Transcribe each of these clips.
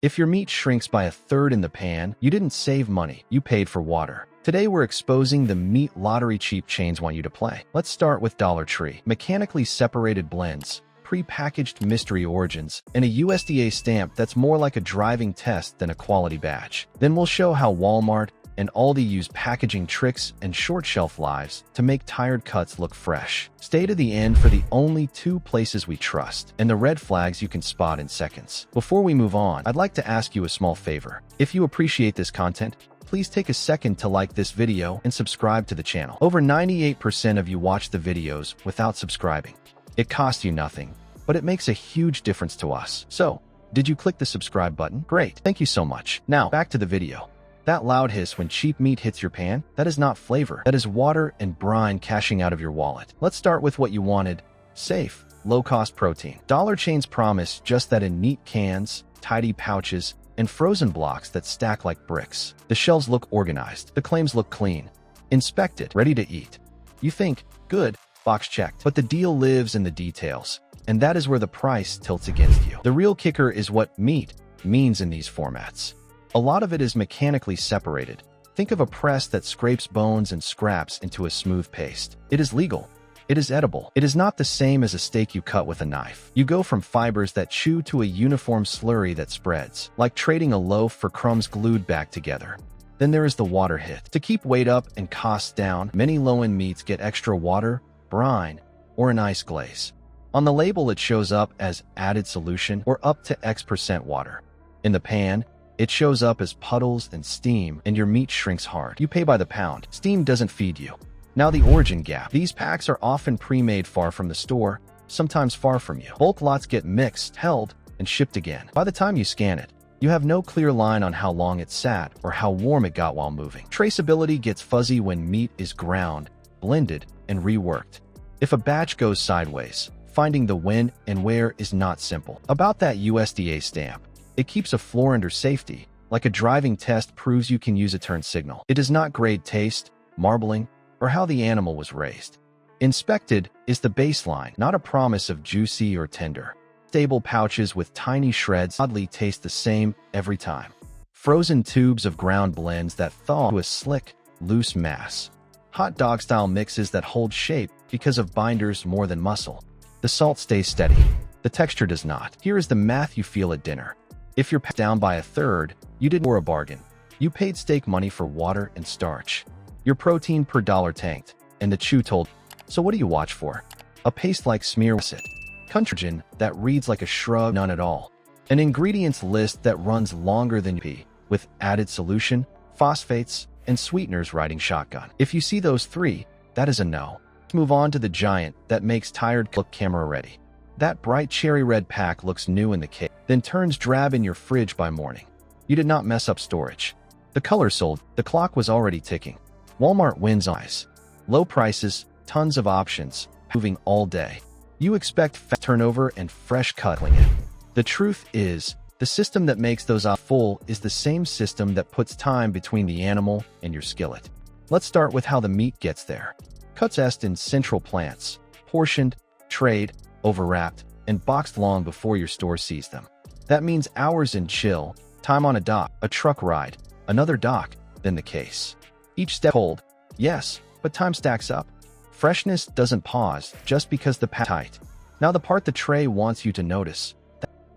If your meat shrinks by a third in the pan, you didn't save money, you paid for water. Today we're exposing the meat lottery cheap chains want you to play. Let's start with Dollar Tree. Mechanically separated blends, pre-packaged mystery origins, and a USDA stamp that's more like a driving test than a quality badge. Then we'll show how Walmart and Aldi use packaging tricks and short shelf lives to make tired cuts look fresh. Stay to the end for the only 2 places we trust, and the red flags you can spot in seconds. Before we move on, I'd like to ask you a small favor. If you appreciate this content, please take a second to like this video and subscribe to the channel. Over 98% of you watch the videos without subscribing. It costs you nothing, but it makes a huge difference to us. So, did you click the subscribe button? Great, thank you so much. Now, back to the video. That loud hiss when cheap meat hits your pan, that is not flavor. That is water and brine cashing out of your wallet. Let's start with what you wanted. Safe, low-cost protein. Dollar chains promise just that in neat cans, tidy pouches, and frozen blocks that stack like bricks. The shelves look organized. The claims look clean. Inspected, ready to eat. You think, good, box checked. But the deal lives in the details, and that is where the price tilts against you. The real kicker is what meat means in these formats. A lot of it is mechanically separated. Think of a press that scrapes bones and scraps into a smooth paste. It is legal. It is edible. It is not the same as a steak you cut with a knife. You go from fibers that chew to a uniform slurry that spreads, like trading a loaf for crumbs glued back together. Then there is the water hit. To keep weight up and costs down, many low-end meats get extra water, brine, or an ice glaze. On the label, it shows up as added solution or up to X% water. In the pan, it shows up as puddles and steam, and your meat shrinks hard. You pay by the pound. Steam doesn't feed you. Now the origin gap. These packs are often pre-made far from the store, sometimes far from you. Bulk lots get mixed, held, and shipped again. By the time you scan it, you have no clear line on how long it sat or how warm it got while moving. Traceability gets fuzzy when meat is ground, blended, and reworked. If a batch goes sideways, finding the when and where is not simple. About that USDA stamp. It keeps a floor under safety, like a driving test proves you can use a turn signal. It does not grade taste, marbling, or how the animal was raised. Inspected is the baseline, not a promise of juicy or tender. Stable pouches with tiny shreds oddly taste the same every time. Frozen tubes of ground blends that thaw to a slick, loose mass. Hot dog-style mixes that hold shape because of binders more than muscle. The salt stays steady. The texture does not. Here is the math you feel at dinner. If you're down by a third, you didn't for a bargain. You paid steak money for water and starch. Your protein per dollar tanked, and the chew told. So what do you watch for? A paste-like smear it. Controgen that reads like a shrug, none at all. An ingredients list that runs longer than pee, with added solution, phosphates, and sweeteners riding shotgun. If you see those 3, that is a no. Let's move on to the giant that makes tired look camera ready. That bright cherry red pack looks new in the case, then turns drab in your fridge by morning. You did not mess up storage. The color sold, the clock was already ticking. Walmart wins eyes. Low prices, tons of options, moving all day. You expect fast turnover and fresh cutting in. The truth is, the system that makes those full is the same system that puts time between the animal and your skillet. Let's start with how the meat gets there. Cuts est in central plants, portioned, trayed, overwrapped, and boxed long before your store sees them. That means hours in chill, time on a dock, a truck ride, another dock, then the case. Each step cold, yes, but time stacks up. Freshness doesn't pause just because the pack is tight. Now the part the tray wants you to notice.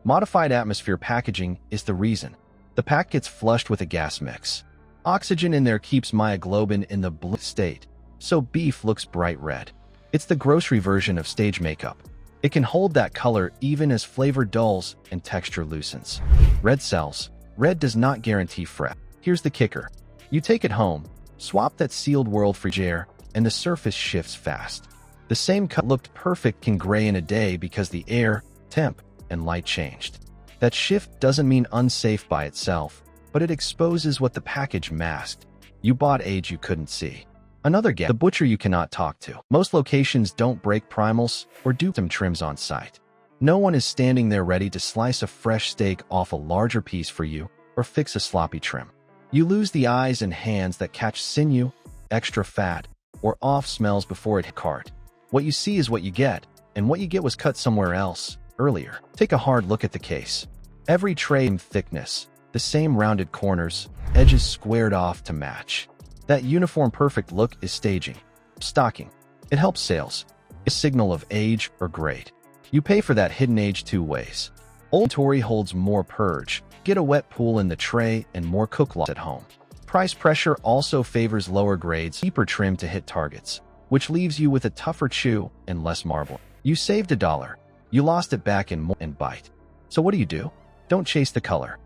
Modified atmosphere packaging is the reason. The pack gets flushed with a gas mix. Oxygen in there keeps myoglobin in the blue state, so beef looks bright red. It's the grocery version of stage makeup. It can hold that color even as flavor dulls and texture loosens. Red sells. Red does not guarantee fresh. Here's the kicker. You take it home, swap that sealed world fridge air, and the surface shifts fast. The same cut looked perfect can gray in a day because the air, temp, and light changed. That shift doesn't mean unsafe by itself, but it exposes what the package masked. You bought age you couldn't see. Another gap, the butcher you cannot talk to. Most locations don't break primals or do some trims on site. No one is standing there ready to slice a fresh steak off a larger piece for you or fix a sloppy trim. You lose the eyes and hands that catch sinew, extra fat, or off smells before it hit cart. What you see is what you get, and what you get was cut somewhere else, earlier. Take a hard look at the case. Every tray in thickness, the same rounded corners, edges squared off to match. That uniform perfect look is staging. Stocking. It helps sales. A signal of age or grade. You pay for that hidden age two ways. Old inventory holds more purge. Get a wet pool in the tray and more cook loss at home. Price pressure also favors lower grades, deeper trim to hit targets, which leaves you with a tougher chew and less marble. You saved $1. You lost it back in more and bite. So what do? Don't chase the color.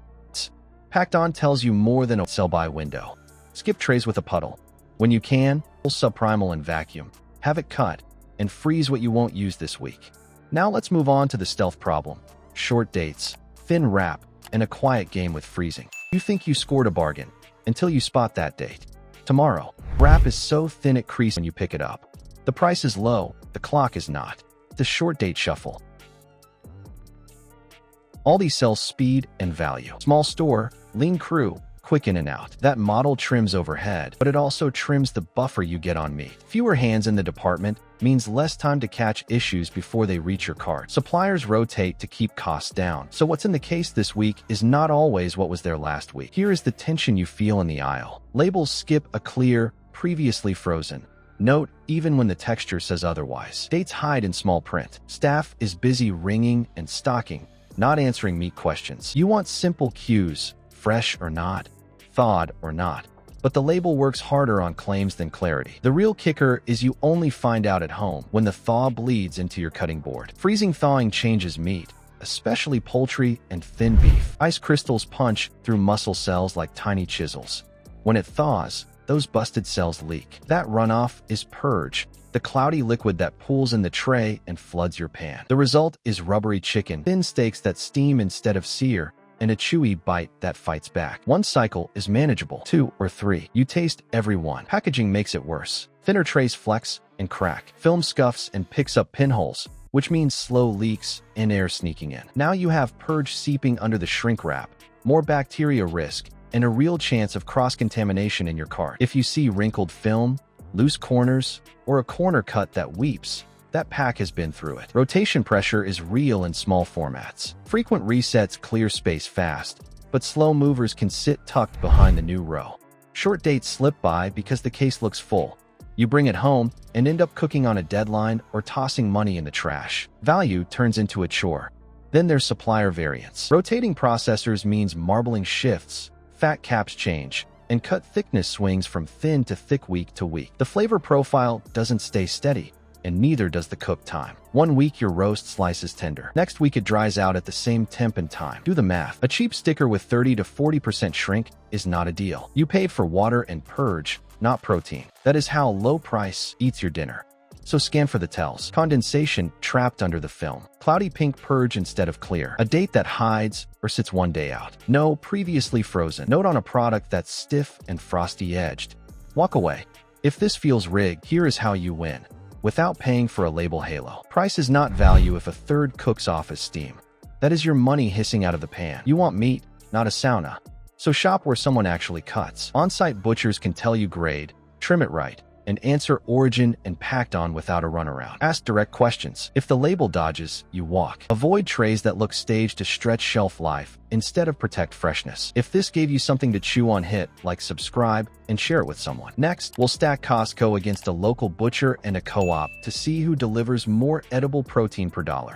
Packed on tells you more than a sell-by window. Skip trays with a puddle. When you can, pull subprimal and vacuum. Have it cut, and freeze what you won't use this week. Now let's move on to the stealth problem. Short dates, thin wrap, and a quiet game with freezing. You think you scored a bargain, until you spot that date. Tomorrow, wrap is so thin it creases when you pick it up. The price is low, the clock is not. The short date shuffle. Aldi sells speed and value. Small store, lean crew, quick in and out. That model trims overhead, but it also trims the buffer you get on meat. Fewer hands in the department means less time to catch issues before they reach your cart. Suppliers rotate to keep costs down, so what's in the case this week is not always what was there last week. Here is the tension you feel in the aisle. Labels skip a clear, previously frozen. Note, even when the texture says otherwise. Dates hide in small print. Staff is busy ringing and stocking, not answering meat questions. You want simple cues, fresh or not, thawed or not. But the label works harder on claims than clarity. The real kicker is you only find out at home when the thaw bleeds into your cutting board. Freezing thawing changes meat, especially poultry and thin beef. Ice crystals punch through muscle cells like tiny chisels. When it thaws, those busted cells leak. That runoff is purge, the cloudy liquid that pools in the tray and floods your pan. The result is rubbery chicken, thin steaks that steam instead of sear, and a chewy bite that fights back. One cycle is manageable. 2 or 3. You taste every one. Packaging makes it worse. Thinner trays flex and crack. Film scuffs and picks up pinholes, which means slow leaks and air sneaking in. Now you have purge seeping under the shrink wrap, more bacteria risk, and a real chance of cross-contamination in your cart. If you see wrinkled film, loose corners, or a corner cut that weeps, that pack has been through it. Rotation pressure is real in small formats. Frequent resets clear space fast, but slow movers can sit tucked behind the new row. Short dates slip by because the case looks full. You bring it home and end up cooking on a deadline or tossing money in the trash. Value turns into a chore. Then there's supplier variance. Rotating processors means marbling shifts, fat caps change, and cut thickness swings from thin to thick week to week. The flavor profile doesn't stay steady, and neither does the cook time. One week your roast slices tender. Next week it dries out at the same temp and time. Do the math. A cheap sticker with 30 to 40% shrink is not a deal. You paid for water and purge, not protein. That is how low price eats your dinner. So scan for the tells. Condensation trapped under the film. Cloudy pink purge instead of clear. A date that hides or sits one day out. No previously frozen. Note on a product that's stiff and frosty edged. Walk away. If this feels rigged, here is how you win. Without paying for a label halo. Price is not value if a third cooks off as steam. That is your money hissing out of the pan. You want meat, not a sauna. So shop where someone actually cuts. On-site butchers can tell you grade, trim it right, and answer origin and packed on without a runaround. Ask direct questions. If the label dodges, you walk. Avoid trays that look staged to stretch shelf life instead of protect freshness. If this gave you something to chew on, hit like, subscribe, and share it with someone. Next, we'll stack Costco against a local butcher and a co-op to see who delivers more edible protein per dollar.